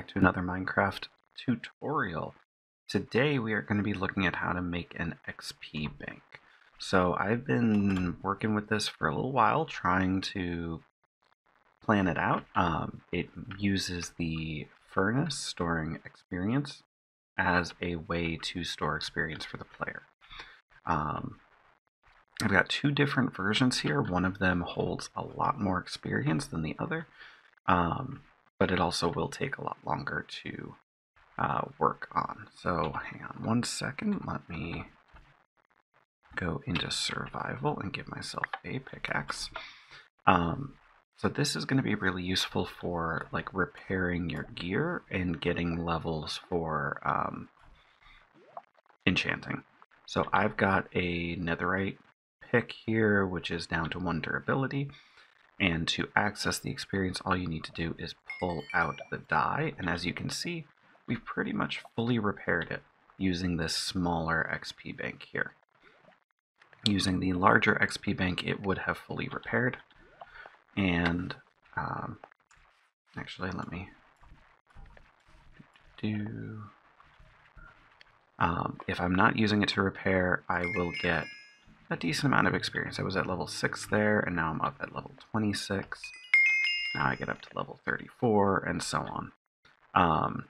back to another Minecraft tutorial. Today we are going to be looking at how to make an XP bank. So I've been working with this for a little while, trying to plan it out. It uses the furnace storing experience as a way to store experience for the player. I've got two different versions here. One of them holds a lot more experience than the other. But it also will take a lot longer to work on. So hang on one second, let me go into survival and give myself a pickaxe. So this is going to be really useful for like repairing your gear and getting levels for enchanting. So I've got a netherite pick here, which is down to 1 durability. And to access the experience, all you need to do is pull out the die. And as you can see, we've pretty much fully repaired it using this smaller XP bank here. Using the larger XP bank, it would have fully repaired. And actually, let me do... if I'm not using it to repair, I will get a decent amount of experience. I was at level 6 there, and now I'm up at level 26. Now I get up to level 34, and so on.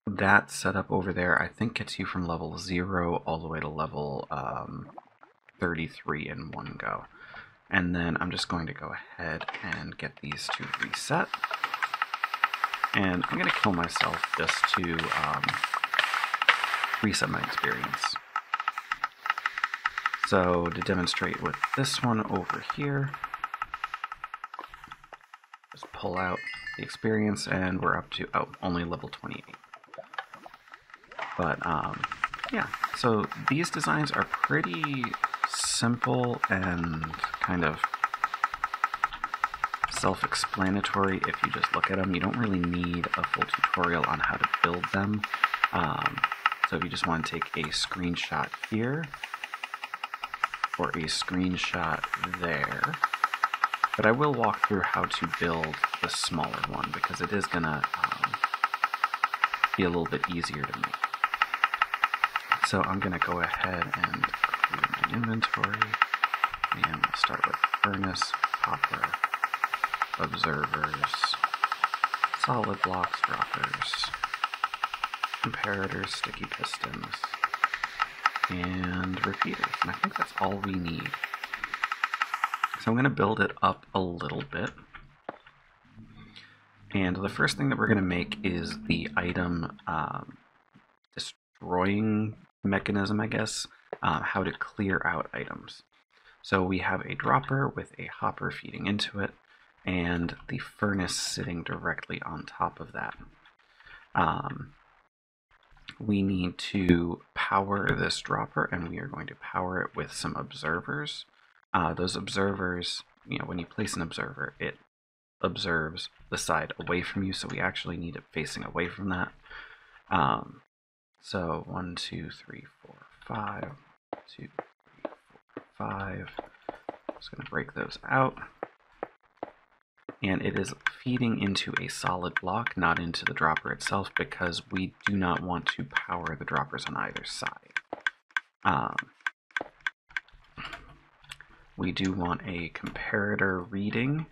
That setup over there, I think, gets you from level 0 all the way to level 33 in one go. And then I'm just going to go ahead and get these to reset. And I'm going to kill myself just to reset my experience. So to demonstrate with this one over here, just pull out the experience and we're up to, only level 28. But yeah, so these designs are pretty simple and kind of self-explanatory if you just look at them. You don't really need a full tutorial on how to build them. So if you just want to take a screenshot here, or a screenshot there, but I will walk through how to build the smaller one because it is going to be a little bit easier to make. So I'm going to go ahead and clear my inventory, and we'll start with furnace, copper, observers, solid blocks, droppers, comparators, sticky pistons, and repeaters, and I think that's all we need. So I'm going to build it up a little bit. And the first thing that we're going to make is the item destroying mechanism, I guess, how to clear out items. So we have a dropper with a hopper feeding into it, and the furnace sitting directly on top of that. We need to power this dropper, and we are going to power it with some observers. Those observers, when you place an observer, it observes the side away from you, so we actually need it facing away from that. So 1, 2, 3, 4, 5, 2, 3, 4, 5. Just going to break those out. And it is feeding into a solid block, not into the dropper itself, because we do not want to power the droppers on either side. We do want a comparator reading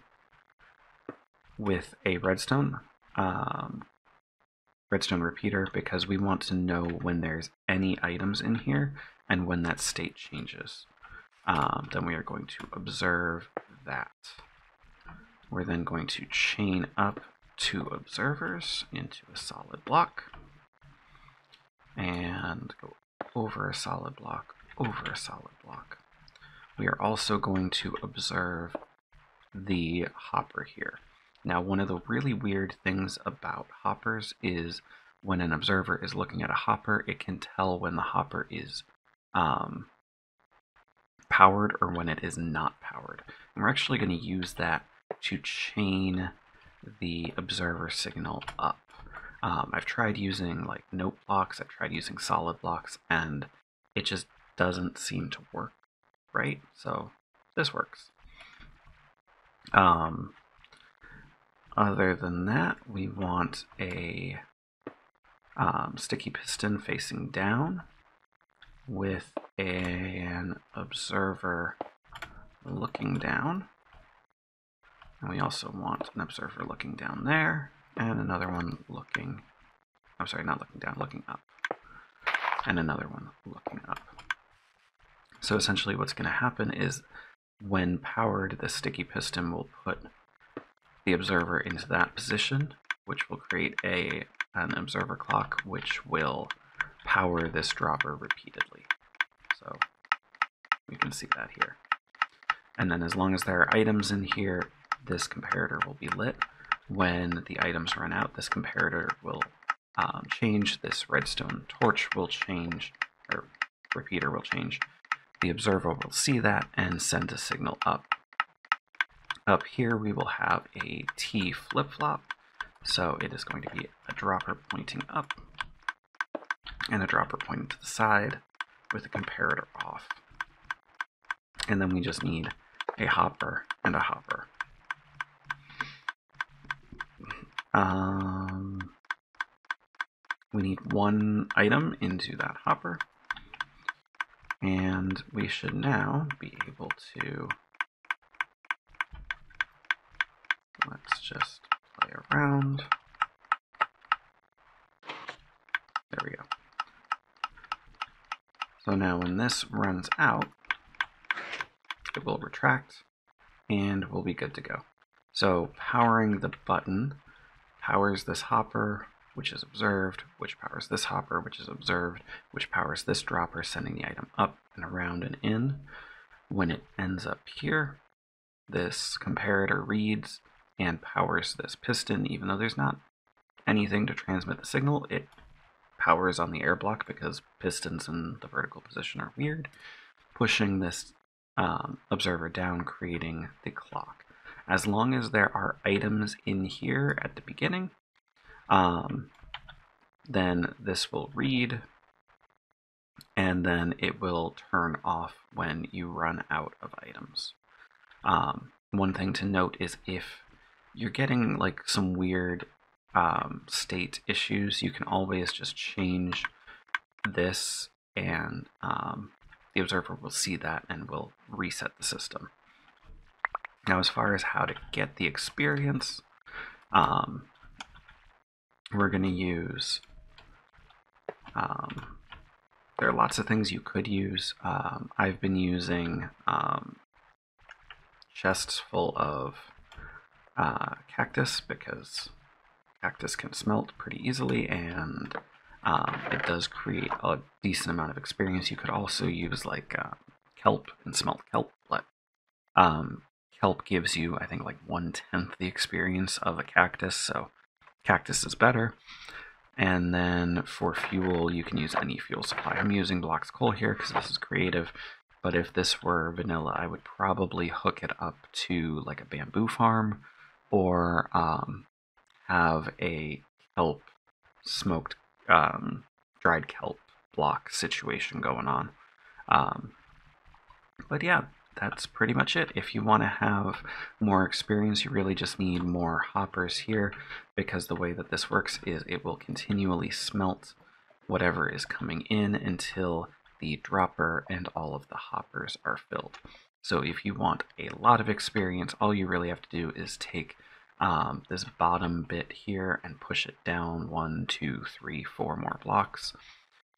with a redstone repeater, because we want to know when there's any items in here and when that state changes. Then we are going to observe that. We're then going to chain up 2 observers into a solid block and go over a solid block, over a solid block. We are also going to observe the hopper here. Now, one of the really weird things about hoppers is when an observer is looking at a hopper, it can tell when the hopper is powered or when it is not powered. And we're actually going to use that to chain the observer signal up. I've tried using like note blocks, I've tried using solid blocks, and it just doesn't seem to work right. So this works. other than that, we want a sticky piston facing down with an observer looking down. And we also want an observer looking down there, and another one looking, I'm sorry, not looking down, looking up. And another one looking up. So essentially what's going to happen is when powered, the sticky piston will put the observer into that position, which will create an observer clock, which will power this dropper repeatedly. So we can see that here. And then as long as there are items in here, this comparator will be lit. When the items run out, this comparator will change, this redstone torch will change, or repeater will change. The observer will see that and send a signal up. Up here we will have a T flip-flop, so it is going to be a dropper pointing up and a dropper pointing to the side with the comparator off. And then we just need a hopper and a hopper. We need one item into that hopper, and we should now be able to, let's just play around. There we go. So now when this runs out, it will retract and we'll be good to go. So powering the button powers this hopper, which is observed, which powers this hopper, which is observed, which powers this dropper, sending the item up and around and in. When it ends up here, this comparator reads and powers this piston, even though there's not anything to transmit the signal. It powers on the air block because pistons in the vertical position are weird, pushing this observer down, creating the clock. As long as there are items in here at the beginning, then this will read, and then it will turn off when you run out of items. One thing to note is if you're getting like some weird state issues, you can always just change this, and the observer will see that and will reset the system. Now, as far as how to get the experience, we're going to use, there are lots of things you could use. I've been using chests full of cactus, because cactus can smelt pretty easily, and it does create a decent amount of experience. You could also use like kelp and smelt kelp, but kelp gives you, I think, like 1/10 the experience of a cactus, so cactus is better. And then for fuel, you can use any fuel supply. I'm using blocks coal here because this is creative, but if this were vanilla, I would probably hook it up to like a bamboo farm, or have a kelp, smoked, dried kelp block situation going on. But yeah, that's pretty much it. If you want to have more experience, you really just need more hoppers here, because the way that this works is it will continually smelt whatever is coming in until the dropper and all of the hoppers are filled. So if you want a lot of experience, all you really have to do is take this bottom bit here and push it down 1, 2, 3, 4 more blocks.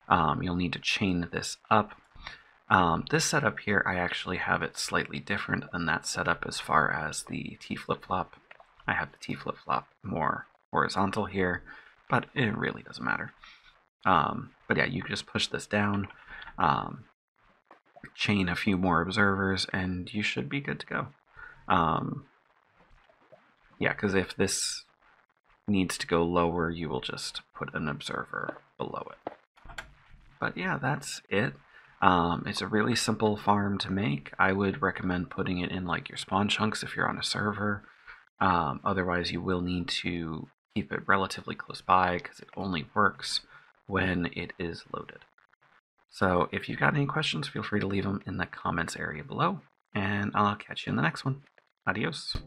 You'll need to chain this up. This setup here, I actually have it slightly different than that setup as far as the T flip-flop. I have the T flip-flop more horizontal here, but it really doesn't matter. But yeah, you just push this down, chain a few more observers, and you should be good to go. Yeah, because if this needs to go lower, you will just put an observer below it. But yeah, that's it. It's a really simple farm to make. I would recommend putting it in like your spawn chunks if you're on a server. Otherwise, you will need to keep it relatively close by because it only works when it is loaded. So if you've got any questions, feel free to leave them in the comments area below, and I'll catch you in the next one. Adios.